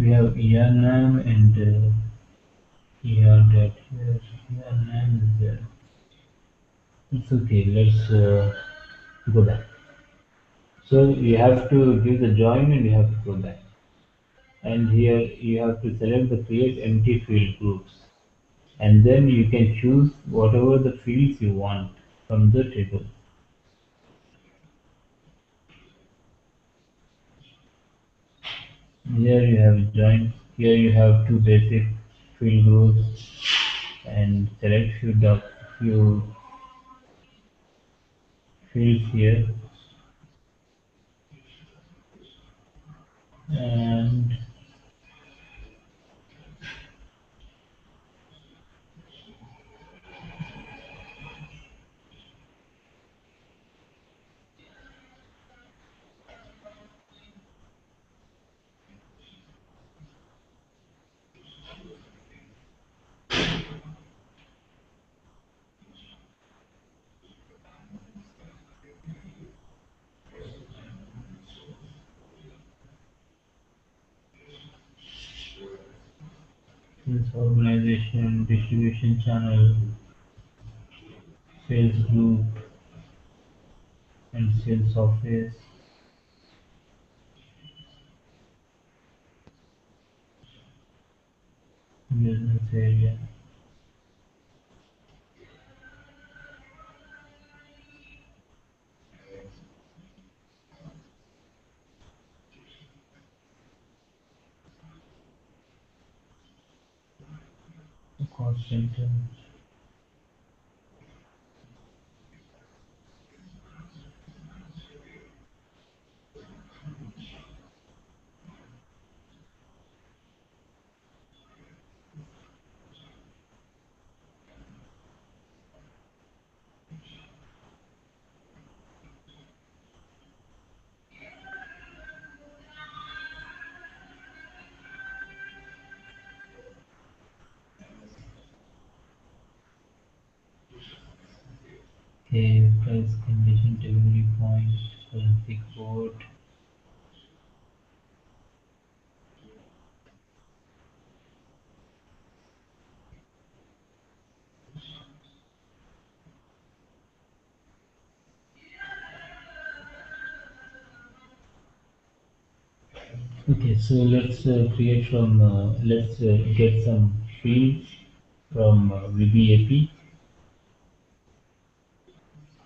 We have ER name and ER that here. ER name is there. It's okay. Let's go back. So you have to give the join and you have to go back. And here you have to select the create empty field groups. And then you can choose whatever the fields you want from the table. Here you have join. Here you have two basic field groups and select few fields here and sales organization, distribution channel, sales group and sales office, business area. Cost center. Okay, price condition delivery point, currency code. Okay, so let's create from let's get some fields from VBAP.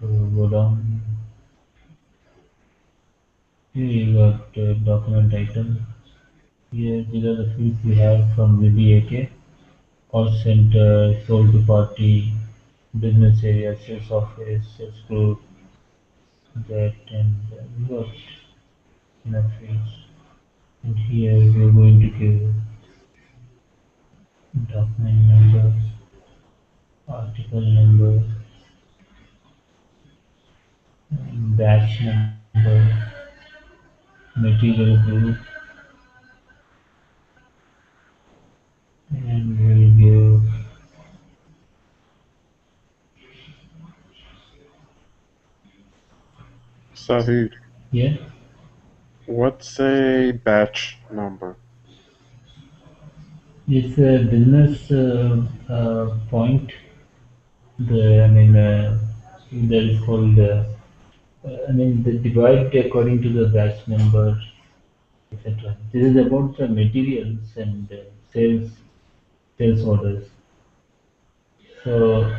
So go down. Here you got document item. Here these are the fields we have from VBAK. Cost center, sold to party, business area, sales office, sales group, that and we got enough fields. And here we are going to give document number, article number, batch number, material group, and we'll give Sahid, yeah. what's a batch number? It's a business point. The I mean that is called. I mean the divide according to the batch number, etc. This is about the materials and sales orders. So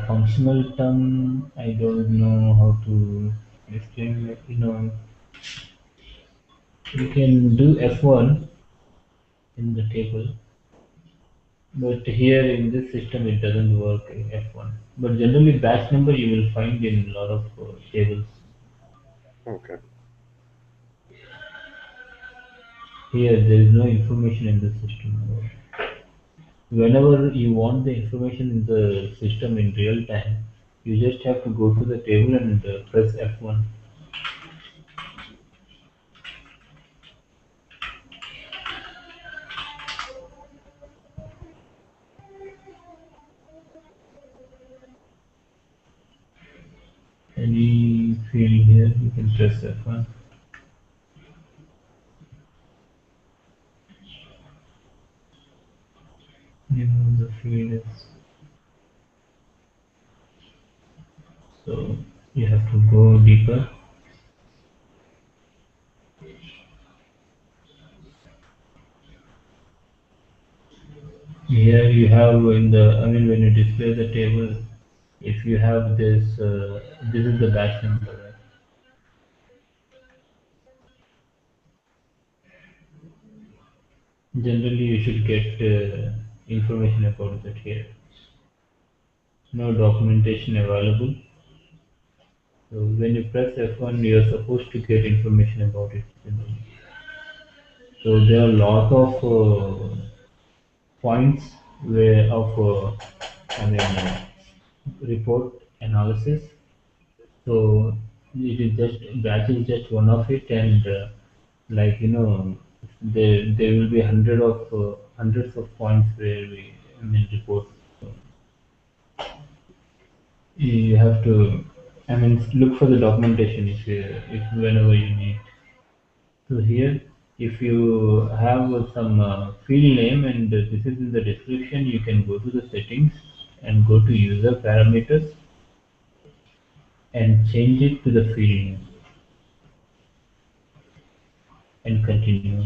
functional term, I don't know how to explain. You can do F1 in the table, but here in this system it doesn't work in F1. But generally batch number you will find in a lot of tables. Okay. Here there is no information in the system. Whenever you want the information in the system in real time, you just have to go to the table and press F1. Any field here, you can press F1. the field is, so you have to go deeper. Here you have in the, I mean, when you display the table, if you have this, this is the batch number, right? Generally, you should get information about that here. No documentation available. So when you press F1, you are supposed to get information about it. So there are a lot of points where of report analysis. So it is just batch is just one of it, and like there will be hundreds of points where we report. So you have to look for the documentation if whenever you need. So here, if you have some field name and this is in the description, you can go to the settings and go to user parameters and change it to the field name and continue.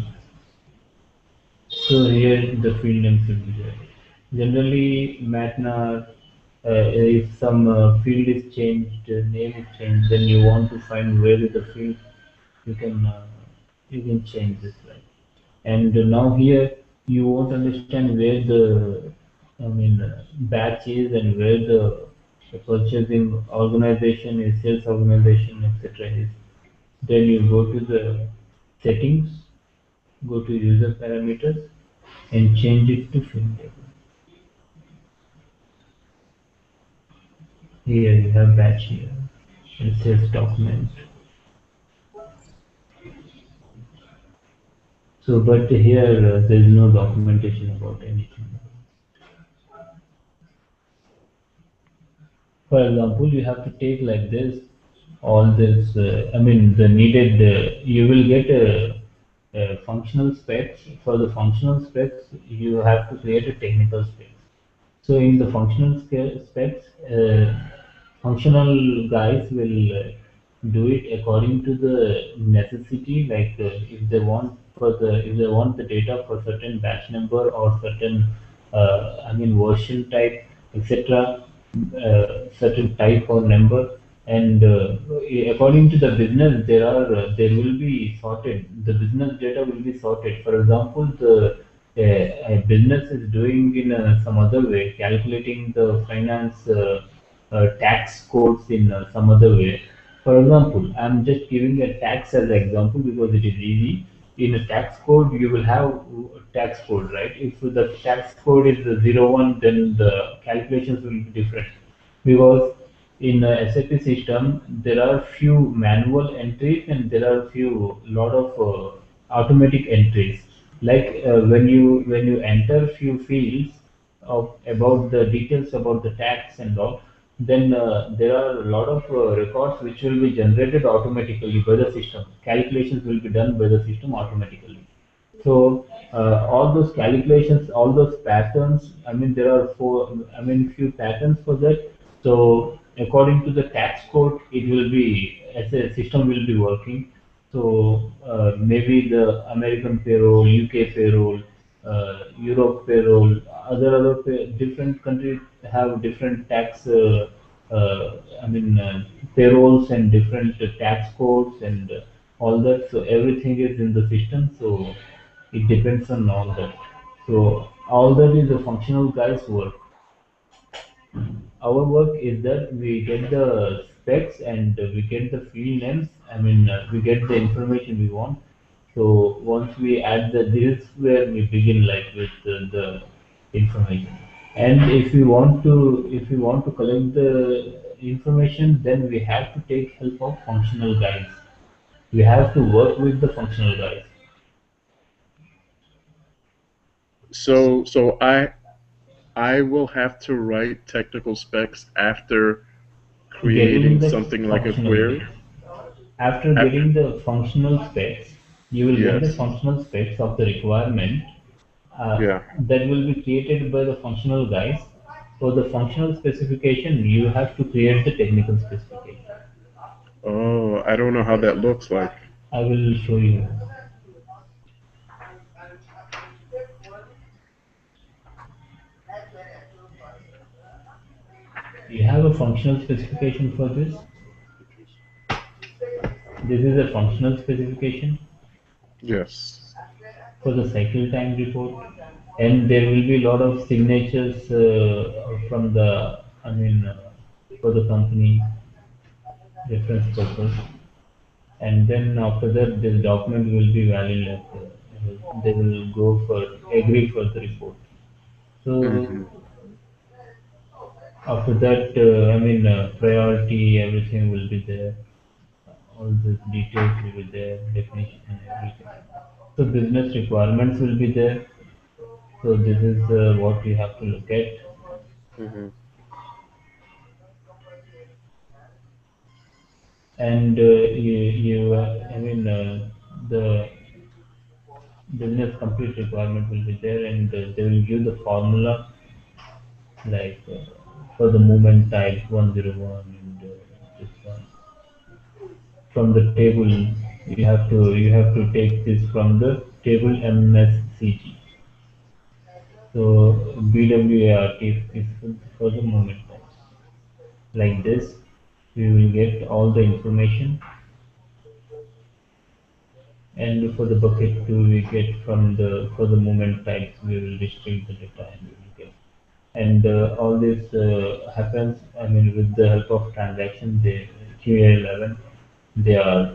So here the field names will be there. Generally, Matnar, if some field is changed, name is changed, then you want to find where is the field, you can uh, you can change this, right? And now here you won't understand where the batch is and where the purchasing organization is, sales organization, etc. is. Then you go to the settings, go to user parameters, and change it to field table. Here you have batch here. It says document. So, but here there is no documentation about anything. For example, you have to take like this, all this, the needed, you will get functional specs. For the functional specs, you have to create a technical specs. So in the specs, functional guys will do it according to the necessity. Like if they want the data for certain batch number or certain version type, etc. Certain type or number, and according to the business, there will be sorted. The business data will be sorted. For example, the a business is doing in some other way, calculating the finance tax codes in some other way. For example, I'm just giving a tax as an example because it is easy. In a tax code, you will have tax code, right? If the tax code is 01, then the calculations will be different because in a SAP system there are few manual entries and there are few lot of automatic entries. Like when you enter few fields of about the details about the tax and all, then there are a lot of records which will be generated automatically by the system. Calculations will be done by the system automatically. So all those calculations, all those patterns, there are few patterns for that. So according to the tax code, it will be as a system will be working. So maybe the American payroll, UK payroll, Europe payroll, different countries have different tax. Payrolls and different tax codes and all that. So everything is in the system. So it depends on all that. So all that is the functional guys work. Our work is that we get the specs and we get the field names. We get the information we want. So once we add this is where we begin like with the information. And if we want to collect the information, then we have to take help of functional guys. We have to work with the functional guys. So I will have to write technical specs after Getting creating the something like a functional query. bit. After After getting the functional specs, you will get the yes. functional specs of the requirement. uh, Yeah. that will be created by the functional guys. For the functional specification, you have to create the technical specification. Oh, I don't know how that looks like. I will show you. You have a functional specification for this. This is a functional specification Yes. for the cycle time report, and there will be a lot of signatures from the, for the company reference purpose. And then after that, this document will be valid. Like, they will go for agree for the report. So Hmm. after that, priority, everything will be there. All the details will be there, definition and everything. So business requirements will be there. So this is what we have to look at. Hmm. And the business complete requirement will be there, and they will give the formula like for the movement type 101 and this one. From the table, you have to take this from the table MSCG. So BWART is for the movement types. Like this, we will get all the information, and for the bucket 2, we get from the for the movement types, we will restrict the data and we will get. And all this happens, with the help of transaction, they QA11, they are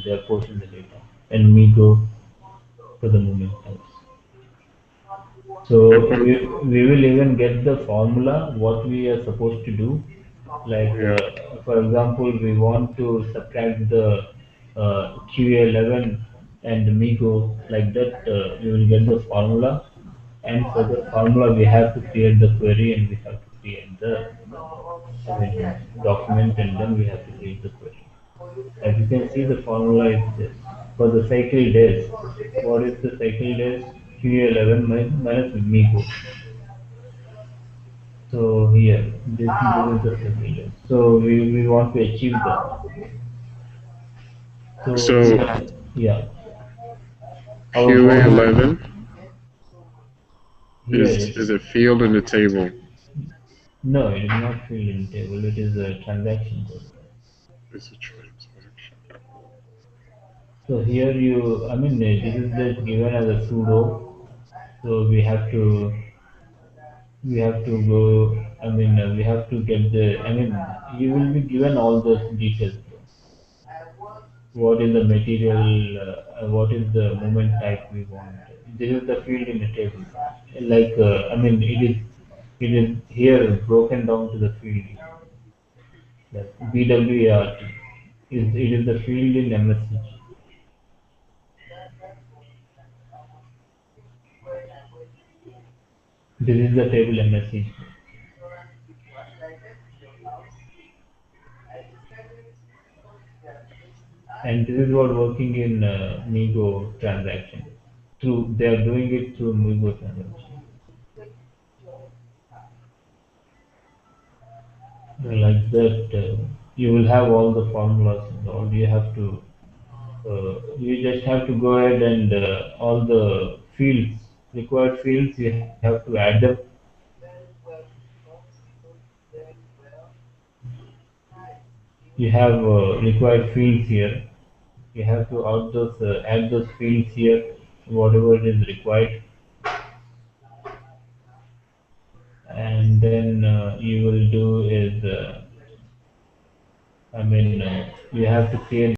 they are posting the data, and we go for the movement types. And So for we will even get the formula what we are supposed to do. Like yeah. for example, we want to subtract the QA11 and Migo, like that. We will get the formula, and for the formula we have to create the query, and we have to create the document, and then we have to create the query. As you can see, the formula is this. For the cycle days, what is the cycle days? QA11 minus Migo. So here, this is the cycle days. So we want to achieve that. So So yeah, our goal QA11 here is is a field in the table. no, it is not field in table. It is a transaction code. It's a transaction. So here this is just given as a pseudo. So we have to go. We have to get the. You will be given all those details. What is the material? What is the movement type we want? This is the field in the table. Like it is here broken down to the field. Like BWART is it is the field in MSCG. This is the table MSCG, and this is what working in Migo transaction. Through they are doing it through Migo transaction. Like that, you will have all the formulas and all. You just have to go ahead and all the fields, required fields, you have to add them. You have required fields here. You have to add those fields here, whatever is required, and then you will do is, you have to create